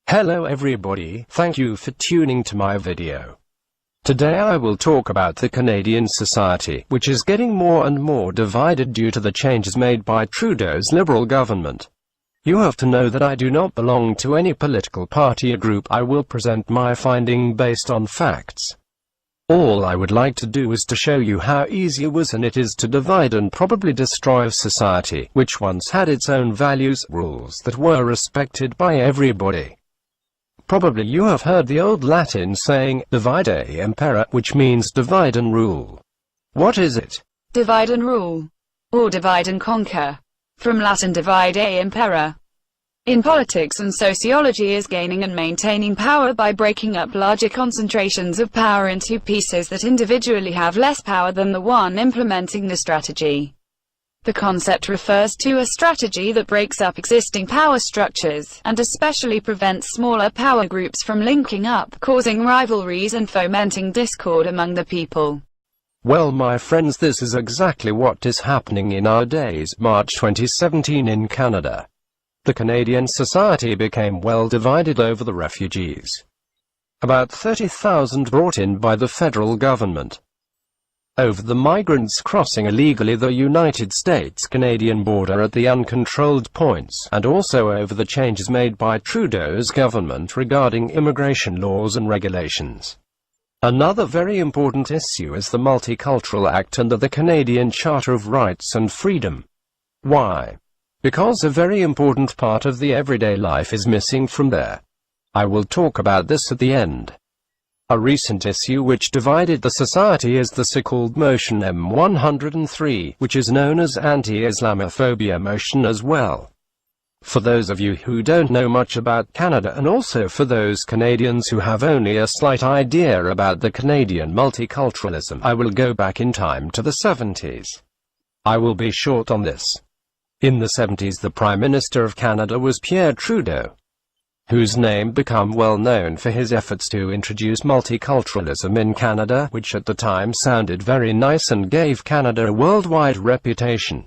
Hello everybody, thank you for tuning to my video. Today I will talk about the Canadian society, which is getting more and more divided due to the changes made by Trudeau's Liberal government. You have to know that I do not belong to any political party or group. I will present my finding based on facts. All I would like to do is to show you how easy it was and it is to divide and probably destroy a society, which once had its own values, rules that were respected by everybody. Probably you have heard the old Latin saying, divide et impera, which means divide and rule. What is it? Divide and rule, or divide and conquer. From Latin divide et impera. In politics and sociology is gaining and maintaining power by breaking up larger concentrations of power into pieces that individually have less power than the one implementing the strategy. The concept refers to a strategy that breaks up existing power structures, and especially prevents smaller power groups from linking up, causing rivalries and fomenting discord among the people. Well, my friends, this is exactly what is happening in our days. March 2017 in Canada. The Canadian society became well divided over the refugees. About 30,000 brought in by the federal government. Over the migrants crossing illegally the United States-Canadian border at the uncontrolled points, and also over the changes made by Trudeau's government regarding immigration laws and regulations. Another very important issue is the Multicultural Act under the Canadian Charter of Rights and Freedom. Why? Because a very important part of the everyday life is missing from there. I will talk about this at the end. A recent issue which divided the society is the so-called Motion M103, which is known as anti-Islamophobia motion as well. For those of you who don't know much about Canada, and also for those Canadians who have only a slight idea about the Canadian multiculturalism, I will go back in time to the 70s. I will be short on this. In the 70s, the Prime Minister of Canada was Pierre Trudeau, whose name became well known for his efforts to introduce multiculturalism in Canada, which at the time sounded very nice and gave Canada a worldwide reputation.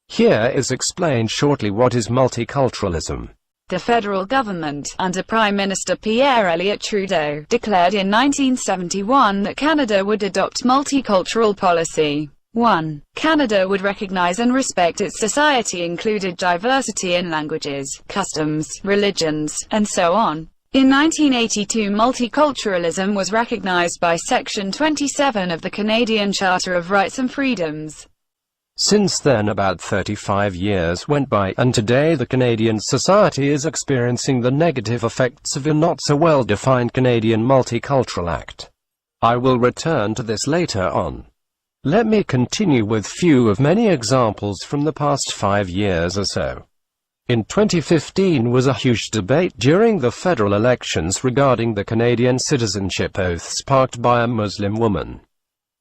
Here is explained shortly what is multiculturalism. The federal government, under Prime Minister Pierre Elliott Trudeau, declared in 1971 that Canada would adopt multicultural policy. 1. Canada would recognize and respect its society included diversity in languages, customs, religions, and so on. In 1982, multiculturalism was recognized by Section 27 of the Canadian Charter of Rights and Freedoms. Since then, about 35 years went by, and today the Canadian society is experiencing the negative effects of a not so well-defined Canadian Multicultural Act. I will return to this later on. Let me continue with few of many examples from the past 5 years or so. In 2015 was a huge debate during the federal elections regarding the Canadian citizenship oath sparked by a Muslim woman,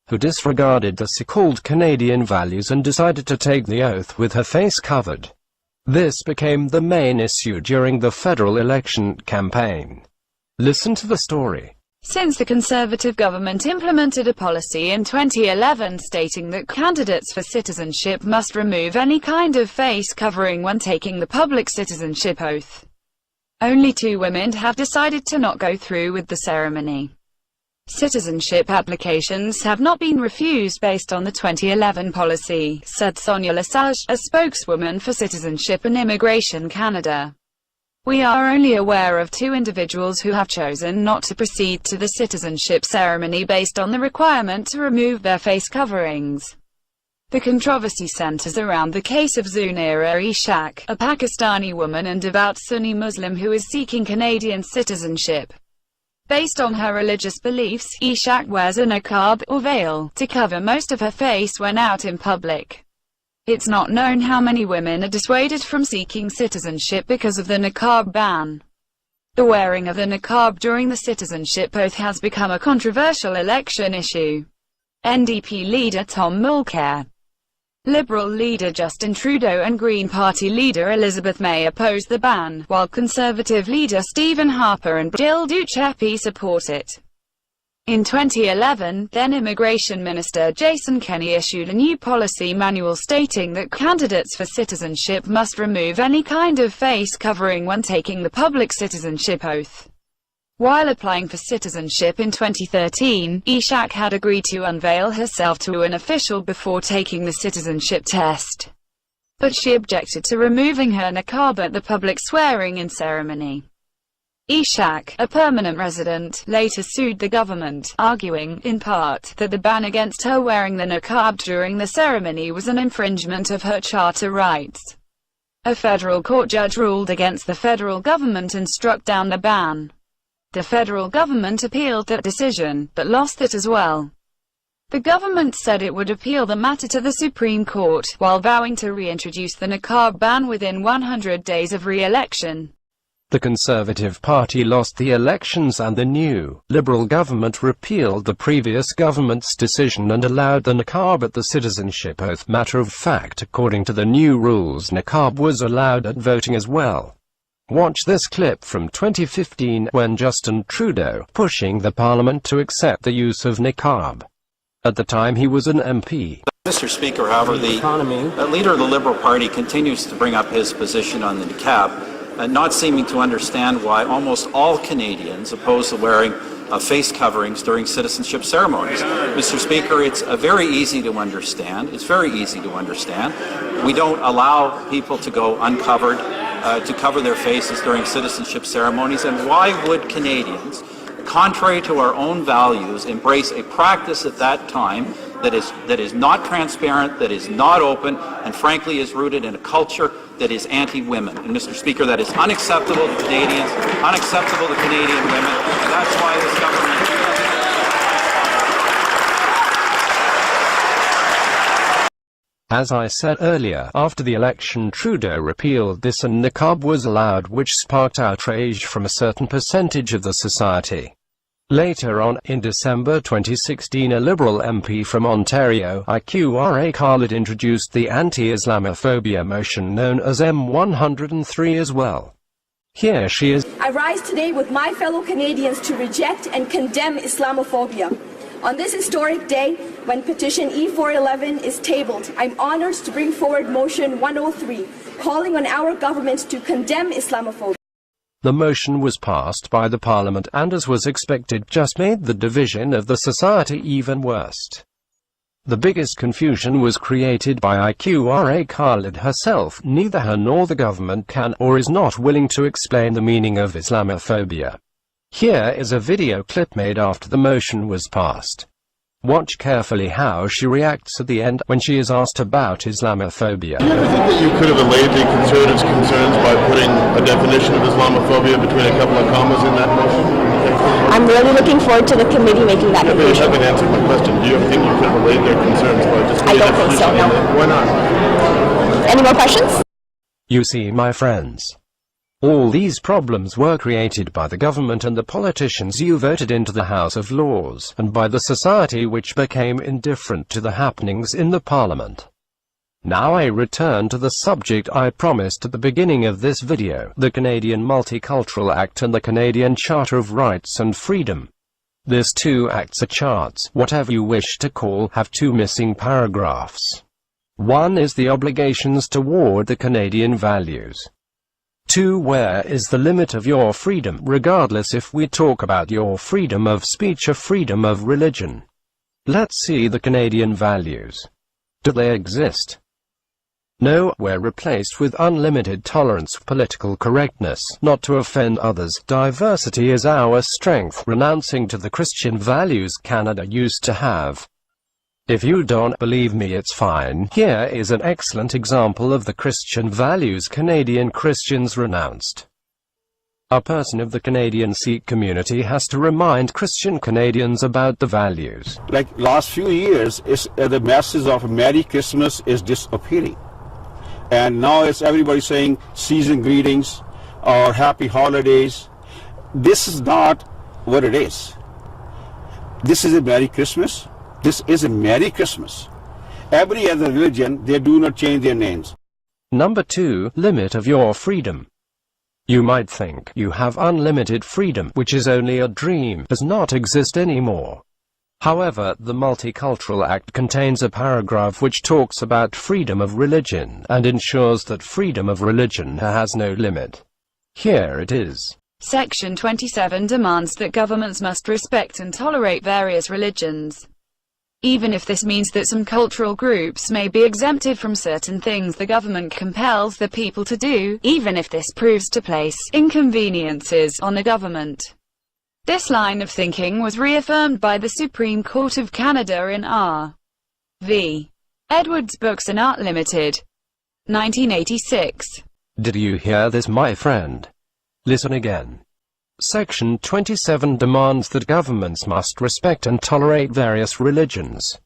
who disregarded the so-called Canadian values and decided to take the oath with her face covered. This became the main issue during the federal election campaign. Listen to the story. Since the Conservative government implemented a policy in 2011 stating that candidates for citizenship must remove any kind of face covering when taking the public citizenship oath, only 2 women have decided to not go through with the ceremony. Citizenship applications have not been refused based on the 2011 policy, said Sonia Lesage, a spokeswoman for Citizenship and Immigration Canada. We are only aware of 2 individuals who have chosen not to proceed to the citizenship ceremony based on the requirement to remove their face coverings. The controversy centers around the case of Zunaira Ishaq, a Pakistani woman and devout Sunni Muslim who is seeking Canadian citizenship. Based on her religious beliefs, Ishaq wears a niqab, or veil, to cover most of her face when out in public. It's not known how many women are dissuaded from seeking citizenship because of the niqab ban. The wearing of the niqab during the citizenship oath has become a controversial election issue. NDP leader Tom Mulcair, Liberal leader Justin Trudeau and Green Party leader Elizabeth May oppose the ban, while Conservative leader Stephen Harper and Gilles Duceppe support it. In 2011, then Immigration Minister Jason Kenney issued a new policy manual stating that candidates for citizenship must remove any kind of face covering when taking the public citizenship oath. While applying for citizenship in 2013, Ishaq had agreed to unveil herself to an official before taking the citizenship test. But she objected to removing her niqab at the public swearing-in ceremony. Ishaq, a permanent resident, later sued the government, arguing, in part, that the ban against her wearing the niqab during the ceremony was an infringement of her charter rights. A federal court judge ruled against the federal government and struck down the ban. The federal government appealed that decision, but lost it as well. The government said it would appeal the matter to the Supreme Court, while vowing to reintroduce the niqab ban within 100 days of re-election. The Conservative Party lost the elections and the new, Liberal government repealed the previous government's decision and allowed the niqab at the citizenship oath. Matter of fact, according to the new rules, niqab was allowed at voting as well. Watch this clip from 2015 when Justin Trudeau pushing the parliament to accept the use of niqab. At the time he was an MP. Mr. Speaker, however, the leader of the Liberal Party continues to bring up his position on the niqab, not seeming to understand why almost all Canadians oppose the wearing of face coverings during citizenship ceremonies. Mr. Speaker, it's very easy to understand. It's very easy to understand. We don't allow people to go uncovered, to cover their faces during citizenship ceremonies, and why would Canadians, contrary to our own values, embrace a practice at that time that is not transparent, that is not open, and frankly is rooted in a culture that is anti-women. And Mr. Speaker, that is unacceptable to Canadians, unacceptable to Canadian women, and that's why this government... As I said earlier, after the election Trudeau repealed this and niqab was allowed, which sparked outrage from a certain percentage of the society. Later on, in December 2016, a Liberal MP from Ontario, IQRA Khalid, introduced the anti-Islamophobia motion known as M103 as well. Here she is. I rise today with my fellow Canadians to reject and condemn Islamophobia. On this historic day, when petition E411 is tabled, I'm honoured to bring forward motion 103, calling on our government to condemn Islamophobia. The motion was passed by the Parliament and, as was expected, just made the division of the society even worse. The biggest confusion was created by IQRA Khalid herself. Neither her nor the government can or is not willing to explain the meaning of Islamophobia. Here is a video clip made after the motion was passed. Watch carefully how she reacts at the end when she is asked about Islamophobia. Do you ever think that you could have allayed the Conservatives' concerns by putting a definition of Islamophobia between a couple of commas in that motion? I'm really looking forward to the committee making that But you conclusion. haven't answered my question. Do you ever think you could have allayed their concerns by just I don't think so, no. Why not? Any more questions? You see, my friends, all these problems were created by the government and the politicians you voted into the House of Lords, and by the society which became indifferent to the happenings in the Parliament. Now I return to the subject I promised at the beginning of this video, the Canadian Multicultural Act and the Canadian Charter of Rights and Freedom. These two acts or charts, whatever you wish to call, have two missing paragraphs. One is the obligations toward the Canadian values. 2. Where is the limit of your freedom, regardless if we talk about your freedom of speech or freedom of religion? Let's see the Canadian values. Do they exist? No, we're replaced with unlimited tolerance, political correctness, not to offend others. Diversity is our strength, renouncing to the Christian values Canada used to have. If you don't believe me, it's fine. Here is an excellent example of the Christian values Canadian Christians renounced. A person of the Canadian Sikh community has to remind Christian Canadians about the values. Like last few years, the message of Merry Christmas is disappearing. And now it's everybody saying season greetings or happy holidays. This is not what it is. This is a Merry Christmas. This is a Merry Christmas. Every other religion, they do not change their names. Number 2, limit of your freedom. You might think you have unlimited freedom, which is only a dream, does not exist anymore. However, the Multicultural Act contains a paragraph which talks about freedom of religion, and ensures that freedom of religion has no limit. Here it is. Section 27 demands that governments must respect and tolerate various religions. Even if this means that some cultural groups may be exempted from certain things the government compels the people to do, even if this proves to place inconveniences on the government. This line of thinking was reaffirmed by the Supreme Court of Canada in R. v. Edwards Books and Art Limited, 1986. Did you hear this, my friend? Listen again. Section 27 demands that governments must respect and tolerate various religions.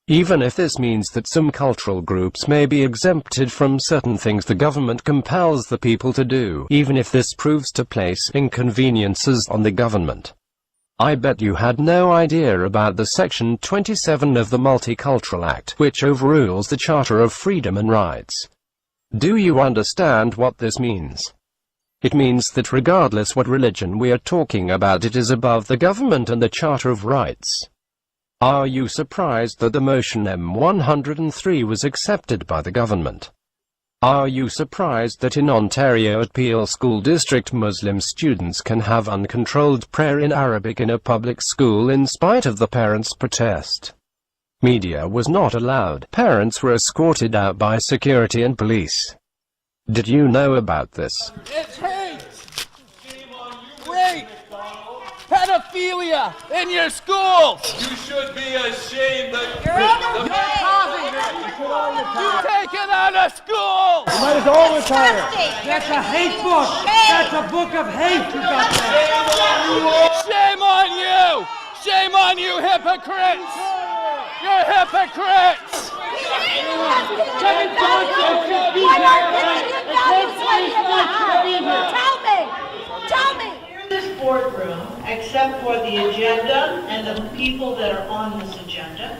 Even if this means that some cultural groups may be exempted from certain things the government compels the people to do, even if this proves to place inconveniences on the government. I bet you had no idea about the Section 27 of the Multicultural Act, which overrules the Charter of Freedom and Rights. Do you understand what this means? It means that regardless what religion we are talking about, it is above the government and the Charter of Rights. Are you surprised that the motion M103 was accepted by the government? Are you surprised that in Ontario at Peel School District Muslim students can have uncontrolled prayer in Arabic in a public school in spite of the parents' protest? Media was not allowed. Parents were escorted out by security and police. Did you know about this? It's hate! Rape! Pedophilia in your schools! You should be ashamed that You're causing it! You take it out of school! You might as well retire. That's a hate book! That's a book of hate you got there! Shame on you! Shame on you, hypocrites! You're hypocrites! Tell me! This boardroom, except for the agenda and the people that are on this agenda,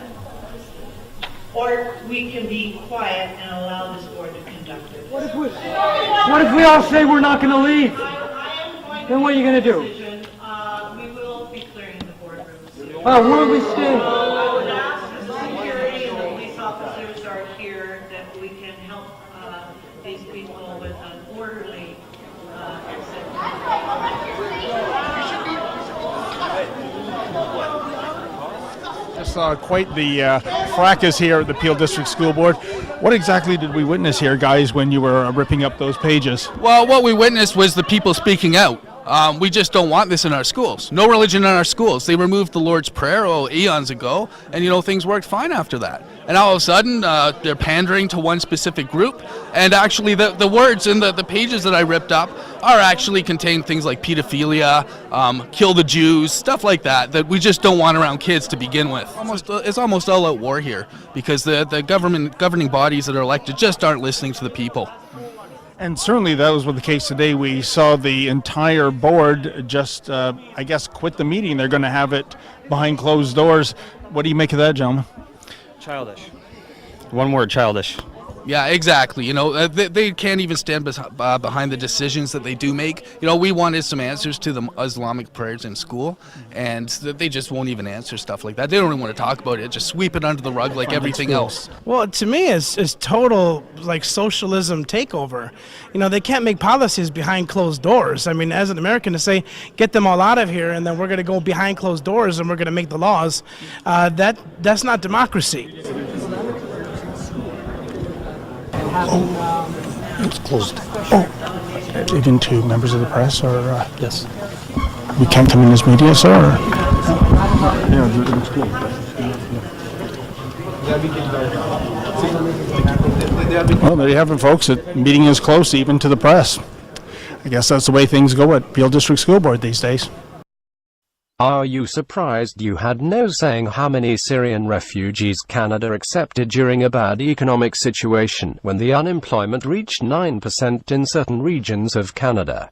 or we can be quiet and allow this board to conduct it. What if we all say we're not going to leave? Then what are you going to do? We will be clearing the boardroom. Where will we stay? The security and the police officers are here that we can help these people with an orderly exit. Just quite the fracas here at the Peel District School Board. What exactly did we witness here, guys, when you were ripping up those pages? Well, what we witnessed was the people speaking out. We just don't want this in our schools. No religion in our schools. They removed the Lord's Prayer eons ago, and things worked fine after that. And all of a sudden, they're pandering to one specific group, and actually the words in the pages that I ripped up are actually contain things like pedophilia, kill the Jews, stuff like that we just don't want around kids to begin with. It's almost all-out war here, because the governing bodies that are elected just aren't listening to the people. And certainly that was the case today. We saw the entire board just, I guess, quit the meeting. They're going to have it behind closed doors. What do you make of that, gentlemen? Childish. One word, childish. Yeah, exactly. They can't even stand behind the decisions that they do make. We wanted some answers to the Islamic prayers in school, and they just won't even answer stuff like that. They don't even want to talk about it. Just sweep it under the rug like everything else. Well, to me, it's total socialism takeover. They can't make policies behind closed doors. I mean, as an American, to say get them all out of here, and then we're going to go behind closed doors and we're going to make the laws. That's not democracy. It's closed. Even to members of the press, or yes, we can't come in as media, sir. Well, there you have it, folks. The meeting is closed even to the press. I guess that's the way things go at Peel District School Board these days. Are you surprised you had no saying how many Syrian refugees Canada accepted during a bad economic situation when the unemployment reached 9% in certain regions of Canada?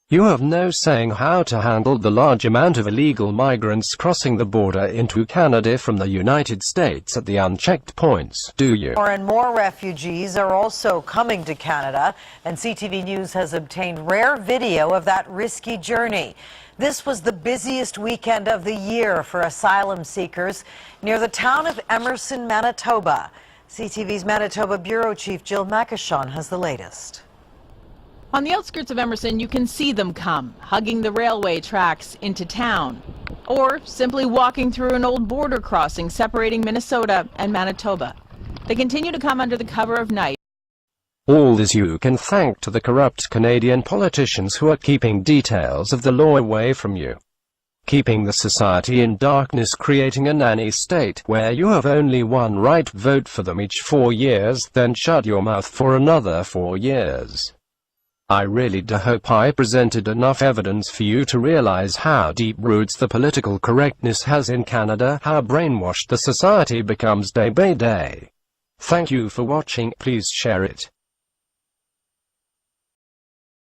You have no saying how to handle the large amount of illegal migrants crossing the border into Canada from the United States at the unchecked points, do you? More and more refugees are also coming to Canada, and CTV News has obtained rare video of that risky journey. This was the busiest weekend of the year for asylum seekers near the town of Emerson, Manitoba. CTV's Manitoba Bureau Chief Jill Makashon has the latest. On the outskirts of Emerson, you can see them come, hugging the railway tracks into town, or simply walking through an old border crossing separating Minnesota and Manitoba. They continue to come under the cover of night. All this you can thank to the corrupt Canadian politicians who are keeping details of the law away from you. Keeping the society in darkness, creating a nanny state where you have only one right: vote for them each 4 years, then shut your mouth for another 4 years. I really do hope I presented enough evidence for you to realize how deep roots the political correctness has in Canada, how brainwashed the society becomes day by day. Thank you for watching. Please share it.